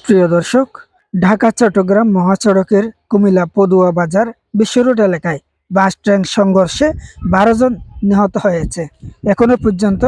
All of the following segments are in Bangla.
প্রিয় দর্শক, ঢাকা চট্টগ্রাম মহাসড়কের কুমিল্লা পদুয়া বাজার বিশ্ব রোড এলাকায় বাস ট্রেন সংঘর্ষে 12 জন নিহত হয়েছে। এখনো পর্যন্ত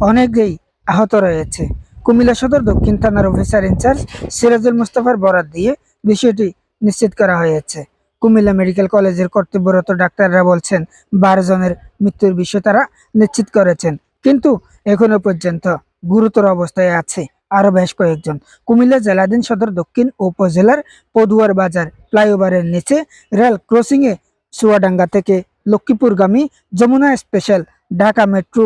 অনেকেই আহত রয়েছে। কুমিল্লা সদর দক্ষিণ থানার অফিসার ইনচার্জ সিরাজুল মুস্তাফার বরাত দিয়ে বিষয়টি নিশ্চিত করা হয়েছে। কুমিল্লা মেডিকেল কলেজের কর্তব্যরত ডাক্তাররা বলছেন 12 জনের মৃত্যুর বিষয় তারা নিশ্চিত করেছেন, কিন্তু এখনো পর্যন্ত গুরুতর অবস্থায় আছে আরো বেশ কয়েকজন। কুমিল্লা জেলাধীন সদর দক্ষিণ উপজেলার পদুয়ার বাজার ফ্লাইওভারের নিচে রেল ক্রসিং এ চুয়াডাঙ্গা থেকে লক্ষ্মীপুরগামী যমুনা স্পেশাল ঢাকা মেট্রো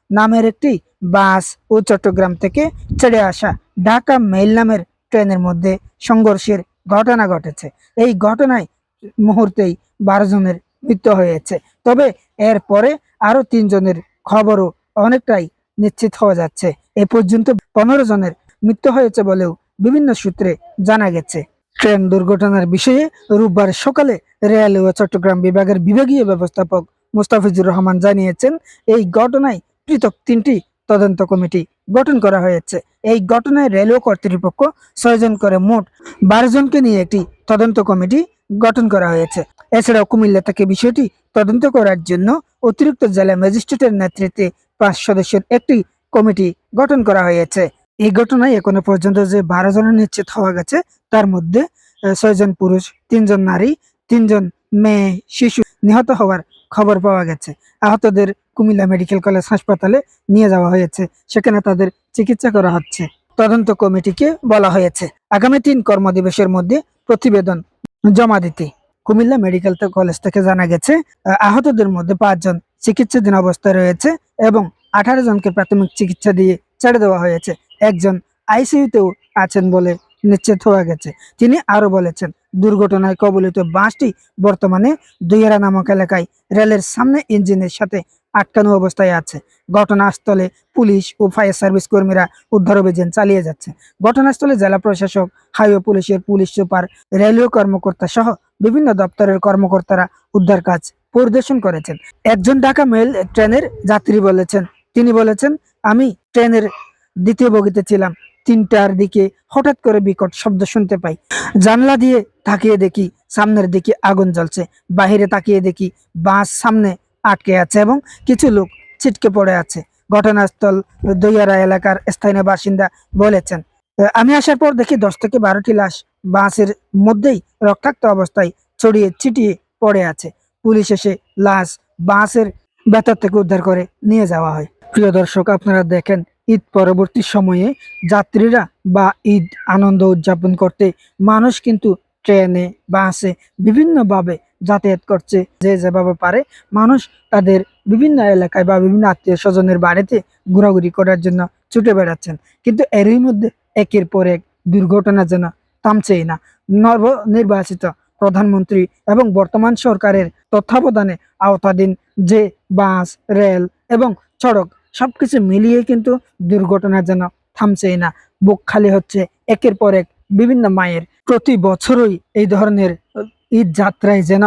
নামের একটি বাস ও চট্টগ্রাম থেকে ছেড়ে আসা ঢাকা মেইল নামের ট্রেনের মধ্যে সংঘর্ষের ঘটনা ঘটেছে। এই ঘটনায় মুহূর্তেই 12 জনের মৃত্যু হয়েছে, তবে এরপরে আরো 3 জনের খবরও অনেকটাই নিশ্চিত হওয়া যাচ্ছে। এ পর্যন্ত 15 জনের মৃত্যু হয়েছে বলেও বিভিন্ন সূত্রে জানা গেছে। ট্রেন দুর্ঘটনার বিষয়ে রোববার সকালে রেলওয়ে চট্টগ্রাম বিভাগের বিভাগীয় ব্যবস্থাপক মুস্তাফিজুর রহমান জানিয়েছেন, এই ঘটনায় পৃথক 3টি তদন্ত কমিটি গঠন করা হয়েছে। এই ঘটনায় রেলওয়ে কর্তৃপক্ষ 6 জন করে মোট 12 জনকে নিয়ে একটি তদন্ত কমিটি গঠন করা হয়েছে। এছাড়াও কুমিল্লা থেকে বিষয়টি তদন্ত করার জন্য অতিরিক্ত জেলা ম্যাজিস্ট্রেটের নেতৃত্বে 5 সদস্যের একটি কমিটি গঠন করা হয়েছে। এই ঘটনায় এখনো পর্যন্ত যে 12 জনের নিশ্চিত হওয়া গেছে, তার মধ্যে 6 জন পুরুষ, 3 জন নারী, 3 জন মেয়ে, শিশু নিহত হওয়ার খবর পাওয়া গেছে। আহতদের কুমিল্লা মেডিকেল কলেজ হাসপাতালে নিয়ে যাওয়া হয়েছে, সেখানে তাদের চিকিৎসা করা হচ্ছে। তদন্ত কমিটিকে বলা হয়েছে আগামী 3 কর্মদিবসের মধ্যে প্রতিবেদন জমা দিতে। কুমিল্লা মেডিকেল কলেজ থেকে জানা গেছে, আহতদের মধ্যে 5 জন চিকিৎসাধীন অবস্থায় রয়েছে এবং 18 জনকে প্রাথমিক চিকিৎসা দিয়ে ছেড়ে দেওয়া হয়েছে। একজন আইসিইউতেও আছেন বলে নিশ্চিত হওয়া গেছে। তিনি আরো বলেছেন, দুর্ঘটনায় কবলিত বাসটি বর্তমানে দুইয়ারা নামক এলাকায় রেলের সামনে ইঞ্জিনের সাথে আটকানো অবস্থায় আছে। ঘটনাস্থলে পুলিশ ও ফায়ার সার্ভিস কর্মীরা উদ্ধার অভিযান চালিয়ে যাচ্ছে। ঘটনাস্থলে জেলা প্রশাসক, হাইওয়ে পুলিশের পুলিশ সুপার, রেলওয়ে কর্মকর্তা সহ বিভিন্ন দপ্তরের কর্মকর্তারা উদ্ধার কাজ পরিদর্শন করেছেন। একজন ঢাকা মেল ট্রেনের যাত্রী বলেছেন, তিনি বলেছেন, আমি ট্রেনের দ্বিতীয় বগিতে ছিলাম। 3টার দিকে হঠাৎ করে বিকট শব্দ শুনতে পাই। জানলা দিয়ে তাকিয়ে দেখি সামনের দিকে আগুন জ্বলছে। বাহিরে তাকিয়ে দেখি বাস সামনে আটকে আছে এবং কিছু লোক ছিটকে পড়ে আছে। ঘটনাস্থল দইয়ারা এলাকার স্থানীয় বাসিন্দা বলেছেন, আমি আসার পর দেখি 10 থেকে 12টি লাশ বাসের মধ্যেই রক্তাক্ত অবস্থায় ছড়িয়ে ছিটিয়ে পড়ে আছে। পুলিশ এসে লাশ বাসের ভেতর থেকে উদ্ধার করে নিয়ে যাওয়া হয়। প্রিয় দর্শক, আপনারা দেখেন, ঈদ পরবর্তী সময়ে যাত্রীরা বা ঈদ আনন্দ উদযাপন করতে মানুষ কিন্তু ট্রেনে, বাসে বিভিন্নভাবে যাতায়াত করছে। যে যেভাবে পারে মানুষ তাদের বিভিন্ন এলাকায় বা বিভিন্ন আত্মীয় স্বজনের বাড়িতে ঘোরাঘুরি করার জন্য ছুটে বেড়াচ্ছেন, কিন্তু এরই মধ্যে একের পর এক দুর্ঘটনা যেন থামছেই না। নবনির্বাচিত প্রধানমন্ত্রী এবং বর্তমান সরকারের তত্ত্বাবধানে আওতাধীন যে বাস, রেল এবং সড়ক সবকিছু মিলিয়ে কিন্তু দুর্ঘটনা যেন থামছেই না। বুক খালি হচ্ছে একের পর এক বিভিন্ন মায়ের। প্রতি বছরই এই ধরনের ঈদ যাত্রায় যেন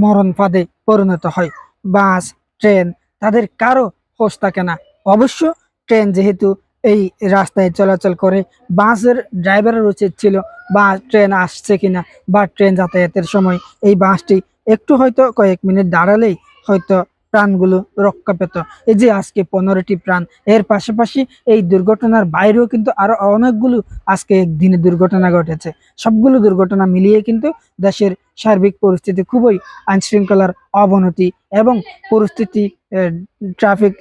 মরণ ফাঁদে পরিণত হয় বাস, ট্রেন, তাদের কারো হোশ থাকে না। অবশ্য ট্রেন যেহেতু এই রাস্তায় চলাচল করে, বাসের ড্রাইভারের উচিত ছিল বা ট্রেন আসছে কিনা বা ট্রেন যাতায়াতের সময় এই বাসটি একটু হয়তো কয়েক মিনিট দাঁড়ালেই হয়তো প্রাণগুলো রক্ষা পেত। এই যে আজকে 15টি প্রাণ, এর পাশাপাশি এই দুর্ঘটনার বাইরেও কিন্তু আরো অনেকগুলো আজকে একদিনে দুর্ঘটনা ঘটেছে। সবগুলো দুর্ঘটনা মিলিয়ে কিন্তু দেশের সার্বিক পরিস্থিতি খুবই আইন শৃঙ্খলার অবনতি এবং পরিস্থিতি, ট্রাফিক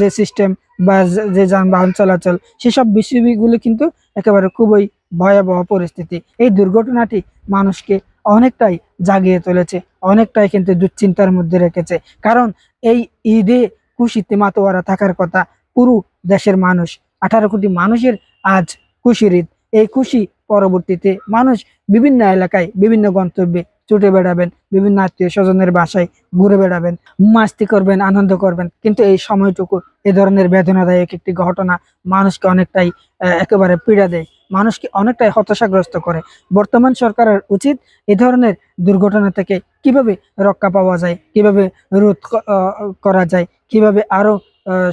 যে সিস্টেম বা যে যানবাহন চলাচল, সেসব বিষয়গুলো কিন্তু একেবারে খুবই ভয়াবহ পরিস্থিতি। এই দুর্ঘটনাটি মানুষকে অনেকটাই জাগিয়ে তুলেছে, অনেকটাই কিন্তু দুশ্চিন্তার মধ্যে রেখেছে। কারণ এই ঈদে খুশিতে মাতোয়ারা থাকার কথা পুরো দেশের মানুষ, 18 কোটি মানুষের আজ খুশির ঈদ। এই খুশি পরবর্তীতে মানুষ বিভিন্ন এলাকায় বিভিন্ন গন্তব্যে ছুটে বেড়াবেন, বিভিন্ন আত্মীয় স্বজনের বাসায় ঘুরে বেড়াবেন, মাস্তি করবেন, আনন্দ করবেন, কিন্তু এই সময়টুকু এ ধরনের বেদনাদায়ক একটি ঘটনা মানুষকে অনেকটাই একেবারে পীড়া দেয়, মানুষকে অনেকটাই হতাশাগ্রস্ত করে। বর্তমান সরকারের উচিত এ ধরনের দুর্ঘটনা থেকে কিভাবে রক্ষা পাওয়া যায়, কিভাবে রোধ করা যায়, কিভাবে আরো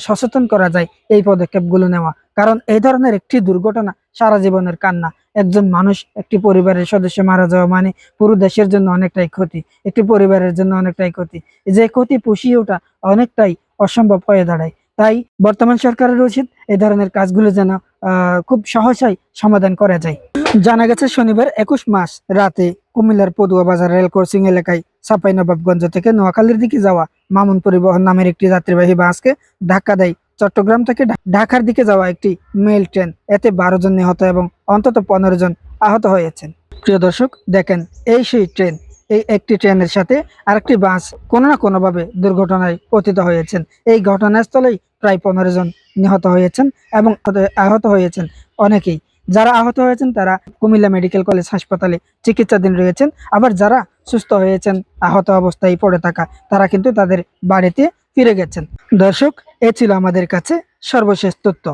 সচেতন করা যায় এই পদক্ষেপগুলো নেওয়া। কারণ এই ধরনের একটি দুর্ঘটনা সারা জীবনের কান্না। একজন মানুষ, একটি পরিবারের সদস্য মারা যাওয়া মানে পুরো দেশের জন্য অনেকটাই ক্ষতি, একটি পরিবারের জন্য অনেকটাই ক্ষতি। যে ক্ষতি পুষিয়ে ওঠা অনেকটাই অসম্ভব হয়ে দাঁড়ায়। তাই বর্তমান সরকারের উচিত এই ধরনের কাজগুলো যেন খুব সহজেই সমাধান করা যায়। জানা গেছে শনিবার 21 মার্চ রাতে কুমিল্লার পদুয়া বাজার রেল ক্রসিং এলাকায় চাঁপাইনবাবগঞ্জ থেকে নোয়াখালীর দিকে যাওয়া মামুন পরিবহন নামের একটি যাত্রীবাহী বাসকে ধাক্কা দেয় চট্টগ্রাম থেকে ঢাকার দিকে যাওয়া একটি মেল ট্রেন। এতে 12 জন নিহত এবং অন্তত 15 জন আহত হয়েছেন। প্রিয় দর্শক, দেখেন এই সেই ট্রেন, এই একটি ট্রেনের সাথে আরেকটি বাস কোনো না কোনোভাবে দুর্ঘটনায় পতিত হয়েছেন। এই ঘটনাস্থলেই প্রায় 15 জন নিহত হয়েছেন এবং আহত হয়েছেন অনেকেই। যারা আহত হয়েছেন তারা কুমিল্লা মেডিকেল কলেজ হাসপাতালে চিকিৎসাধীন রয়েছেন। আবার যারা সুস্থ হয়েছেন, আহত অবস্থায় পড়ে থাকা, তারা কিন্তু তাদের বাড়িতে ফিরে গেছেন। দর্শক, এ ছিল আমাদের কাছে সর্বশেষ তথ্য।